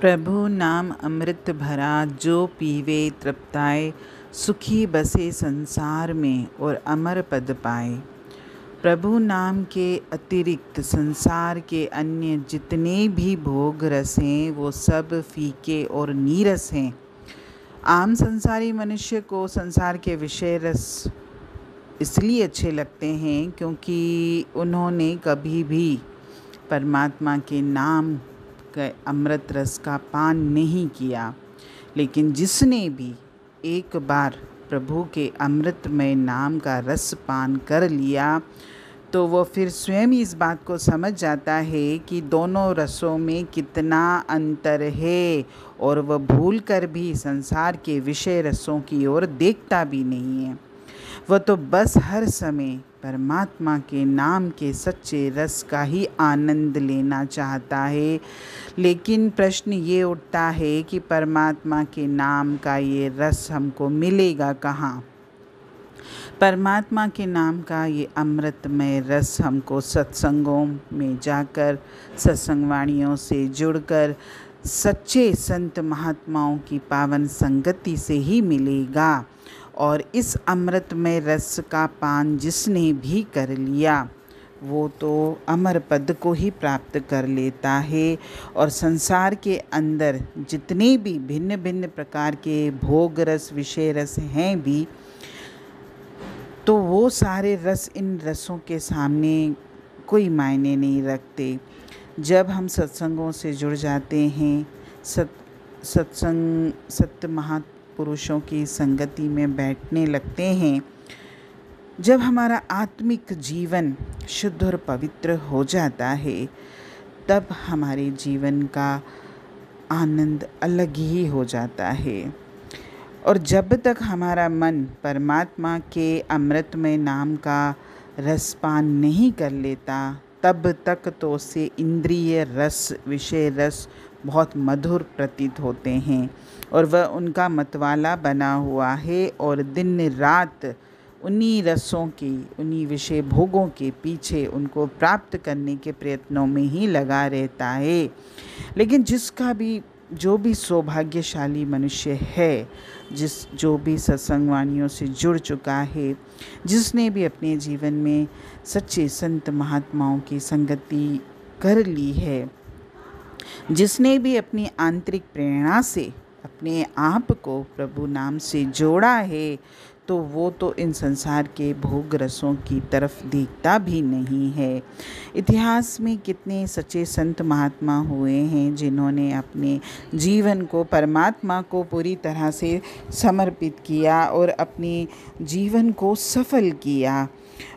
प्रभु नाम अमृत भरा जो पीवे तृप्ताए, सुखी बसे संसार में और अमर पद पाए। प्रभु नाम के अतिरिक्त संसार के अन्य जितने भी भोग रस हैं वो सब फीके और नीरस हैं। आम संसारी मनुष्य को संसार के विषय रस इसलिए अच्छे लगते हैं क्योंकि उन्होंने कभी भी परमात्मा के नाम के अमृत रस का पान नहीं किया। लेकिन जिसने भी एक बार प्रभु के अमृतमय नाम का रस पान कर लिया तो वो फिर स्वयं इस बात को समझ जाता है कि दोनों रसों में कितना अंतर है और वह भूल कर भी संसार के विषय रसों की ओर देखता भी नहीं है। वह तो बस हर समय परमात्मा के नाम के सच्चे रस का ही आनंद लेना चाहता है। लेकिन प्रश्न ये उठता है कि परमात्मा के नाम का ये रस हमको मिलेगा कहाँ? परमात्मा के नाम का ये अमृतमय रस हमको सत्संगों में जाकर, सत्संगवाणियों से जुड़कर, सच्चे संत महात्माओं की पावन संगति से ही मिलेगा। और इस अमृतमय रस का पान जिसने भी कर लिया वो तो अमर पद को ही प्राप्त कर लेता है। और संसार के अंदर जितने भी भिन्न भिन्न प्रकार के भोग रस, विषय रस हैं भी, तो वो सारे रस इन रसों के सामने कोई मायने नहीं रखते। जब हम सत्संगों से जुड़ जाते हैं, सत्संग सत्य महापुरुषों की संगति में बैठने लगते हैं, जब हमारा आत्मिक जीवन शुद्ध और पवित्र हो जाता है, तब हमारे जीवन का आनंद अलग ही हो जाता है। और जब तक हमारा मन परमात्मा के अमृतमय नाम का रसपान नहीं कर लेता, तब तक तो उससे इंद्रिय रस, विषय रस बहुत मधुर प्रतीत होते हैं और वह उनका मतवाला बना हुआ है और दिन रात उन्हीं रसों की, उन्हीं विषय भोगों के पीछे उनको प्राप्त करने के प्रयत्नों में ही लगा रहता है। लेकिन जो भी सौभाग्यशाली मनुष्य है, जो भी सत्संगवाणियों से जुड़ चुका है, जिसने भी अपने जीवन में सच्चे संत महात्माओं की संगति कर ली है, जिसने भी अपनी आंतरिक प्रेरणा से अपने आप को प्रभु नाम से जोड़ा है, तो वो तो इन संसार के भोग रसों की तरफ देखता भी नहीं है। इतिहास में कितने सच्चे संत महात्मा हुए हैं जिन्होंने अपने जीवन को परमात्मा को पूरी तरह से समर्पित किया और अपने जीवन को सफल किया।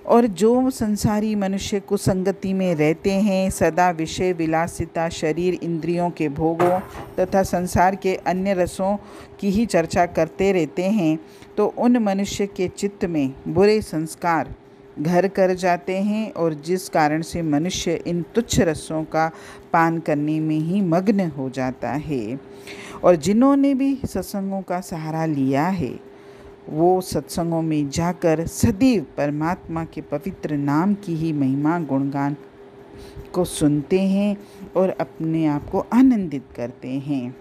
और जो संसारी मनुष्य कुसंगति में रहते हैं, सदा विषय विलासिता, शरीर इंद्रियों के भोगों तथा संसार के अन्य रसों की ही चर्चा करते रहते हैं, तो उन मनुष्य के चित्त में बुरे संस्कार घर कर जाते हैं और जिस कारण से मनुष्य इन तुच्छ रसों का पान करने में ही मग्न हो जाता है। और जिन्होंने भी सत्संगों का सहारा लिया है, वो सत्संगों में जाकर सदैव परमात्मा के पवित्र नाम की ही महिमा गुणगान को सुनते हैं और अपने आप को आनंदित करते हैं।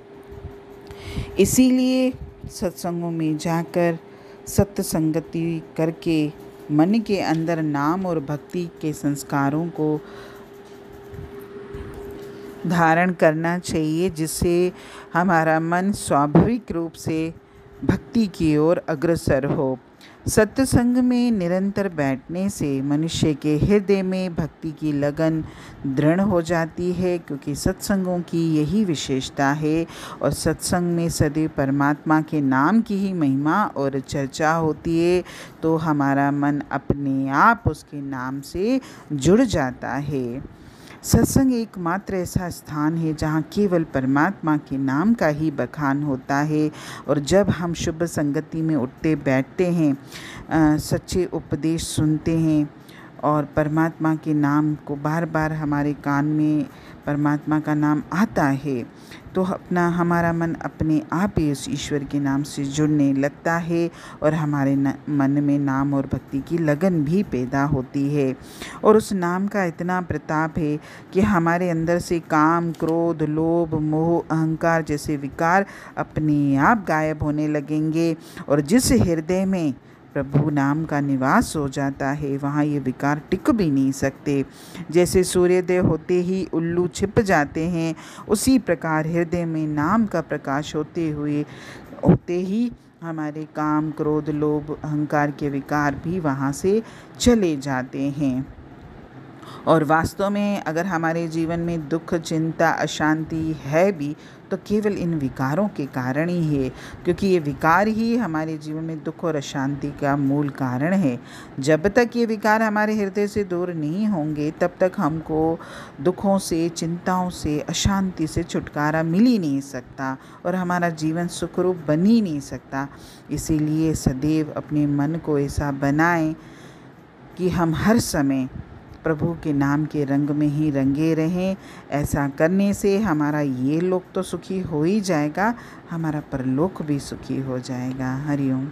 इसीलिए सत्संगों में जाकर सत्संगति करके मन के अंदर नाम और भक्ति के संस्कारों को धारण करना चाहिए, जिससे हमारा मन स्वाभाविक रूप से भक्ति की ओर अग्रसर हो। सत्संग में निरंतर बैठने से मनुष्य के हृदय में भक्ति की लगन दृढ़ हो जाती है, क्योंकि सत्संगों की यही विशेषता है। और सत्संग में सदैव परमात्मा के नाम की ही महिमा और चर्चा होती है, तो हमारा मन अपने आप उसके नाम से जुड़ जाता है। सत्संग एकमात्र ऐसा स्थान है जहाँ केवल परमात्मा के नाम का ही बखान होता है। और जब हम शुभ संगति में उठते बैठते हैं, सच्चे उपदेश सुनते हैं और परमात्मा के नाम को बार बार हमारे कान में परमात्मा का नाम आता है तो हमारा मन अपने आप ही उस ईश्वर के नाम से जुड़ने लगता है और हमारे मन में नाम और भक्ति की लगन भी पैदा होती है। और उस नाम का इतना प्रताप है कि हमारे अंदर से काम, क्रोध, लोभ, मोह, अहंकार जैसे विकार अपने आप गायब होने लगेंगे। और जिस हृदय में प्रभु नाम का निवास हो जाता है वहाँ ये विकार टिक भी नहीं सकते। जैसे सूर्योदय होते ही उल्लू छिप जाते हैं, उसी प्रकार हृदय में नाम का प्रकाश होते ही हमारे काम, क्रोध, लोभ, अहंकार के विकार भी वहाँ से चले जाते हैं। और वास्तव में अगर हमारे जीवन में दुख, चिंता, अशांति है भी तो केवल इन विकारों के कारण ही है, क्योंकि ये विकार ही हमारे जीवन में दुख और अशांति का मूल कारण है। जब तक ये विकार हमारे हृदय से दूर नहीं होंगे तब तक हमको दुखों से, चिंताओं से, अशांति से छुटकारा मिल ही नहीं सकता और हमारा जीवन सुखरूप बन ही नहीं सकता। इसीलिए सदैव अपने मन को ऐसा बनाएं कि हम हर समय प्रभु के नाम के रंग में ही रंगे रहें। ऐसा करने से हमारा ये लोक तो सुखी हो ही जाएगा, हमारा परलोक भी सुखी हो जाएगा। हरि ओम।